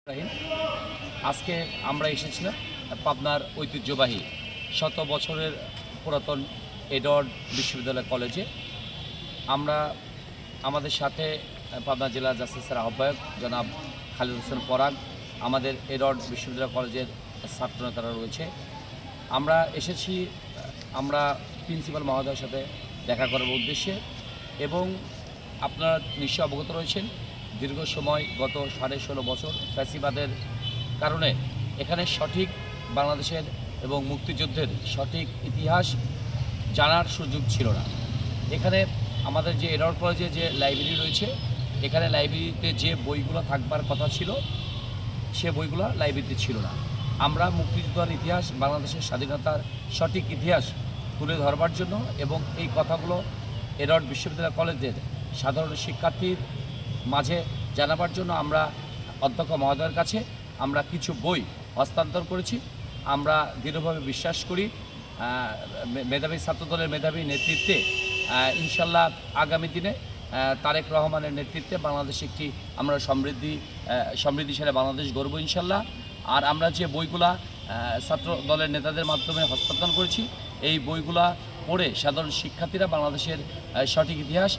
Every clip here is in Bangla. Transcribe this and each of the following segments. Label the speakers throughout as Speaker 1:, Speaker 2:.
Speaker 1: আজকে আমরা এসেছিলাম পাবনার ঐতিহ্যবাহী শত বছরের পুরাতন এডওয়ার্ড বিশ্ববিদ্যালয় কলেজে। আমরা আমাদের সাথে পাবনা জেলা জাস্টিসের আহ্বায়ক জনাব খালিদ হোসেন পরাগ, আমাদের এডওয়ার্ড বিশ্ববিদ্যালয় কলেজের ছাত্রনেতারা রয়েছে। আমরা এসেছি আমরা প্রিন্সিপাল মহোদয়ের সাথে দেখা করার উদ্দেশ্যে, এবং আপনারা নিশ্চয় অবগত রয়েছেন দীর্ঘ সময় গত 16.5 বছর ফ্যাসিবাদের কারণে এখানে সঠিক বাংলাদেশের এবং মুক্তিযুদ্ধের সঠিক ইতিহাস জানার সুযোগ ছিল না। এখানে আমাদের যে এডওয়ার্ড কলেজে যে লাইব্রেরি রয়েছে, এখানে লাইব্রেরিতে যে বইগুলো থাকবার কথা ছিল সে বইগুলো লাইব্রেরিতে ছিল না। আমরা মুক্তিযুদ্ধের ইতিহাস, বাংলাদেশের স্বাধীনতার সঠিক ইতিহাস তুলে ধরবার জন্য এবং এই কথাগুলো এডওয়ার্ড বিশ্ববিদ্যালয় কলেজের সাধারণ শিক্ষার্থীর মাঝে জানাবার জন্য আমরা অধ্যক্ষ মহোদয়ের কাছে আমরা কিছু বই হস্তান্তর করেছি। আমরা দৃঢ়ভাবে বিশ্বাস করি মেধাবী ছাত্রদলের মেধাবী নেতৃত্বে ইনশাল্লাহ আগামী দিনে তারেক রহমানের নেতৃত্বে বাংলাদেশ একটি আমরা সমৃদ্ধিশালী বাংলাদেশ গড়ব ইনশাল্লাহ। আর আমরা যে বইগুলা ছাত্র দলের নেতাদের মাধ্যমে হস্তান্তর করেছি, এই বইগুলা পড়ে সাধারণ শিক্ষার্থীরা বাংলাদেশের সঠিক ইতিহাস,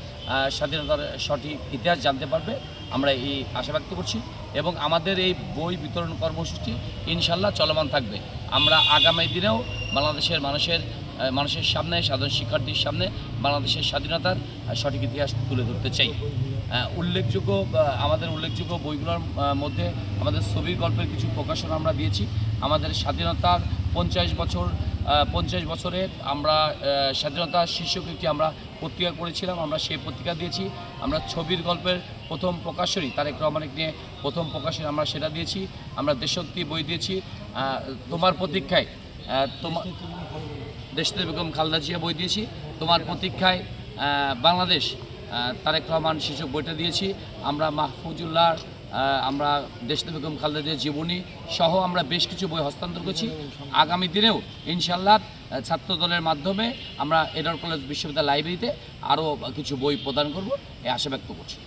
Speaker 1: স্বাধীনতার সঠিক ইতিহাস জানতে পারবে, আমরা এই আশা ব্যক্ত করছি। এবং আমাদের এই বই বিতরণ কর্মসূচি ইনশাল্লাহ চলমান থাকবে। আমরা আগামী দিনেও বাংলাদেশের মানুষের সামনে, সাধারণ শিক্ষার্থীর সামনে বাংলাদেশের স্বাধীনতার সঠিক ইতিহাস তুলে ধরতে চাই। আমাদের উল্লেখযোগ্য বইগুলোর মধ্যে আমাদের ছবির গল্পের কিছু প্রকাশনা আমরা দিয়েছি। আমাদের স্বাধীনতার 50 বছরে আমরা স্বাধীনতা শীর্ষক একটি আমরা পত্রিকা করেছিলাম, আমরা সেই পত্রিকা দিয়েছি। আমরা ছবির গল্পের প্রথম প্রকাশনী তারেক রহমানকে নিয়ে প্রথম প্রকাশনী আমরা সেটা দিয়েছি। আমরা দেশোক্তি বই দিয়েছি, তোমার প্রতীক্ষায় দেশনেত্রী বেগম খালেদা জিয়া বই দিয়েছি, তোমার প্রতীক্ষায় বাংলাদেশ তারেক রহমান শীর্ষক বইটা দিয়েছি। আমরা মাহফুজুল্লাহ, আমরা দেশনেত্রী বেগম খালেদা জিয়ার জীবনী সহ আমরা বেশ কিছু বই হস্তান্তর করছি। আগামী দিনেও ইনশাল্লাহ ছাত্র দলের মাধ্যমে আমরা এডওয়ার্ড কলেজ বিশ্ববিদ্যালয় লাইব্রেরিতে আরও কিছু বই প্রদান করব, এই আশা ব্যক্ত করছি।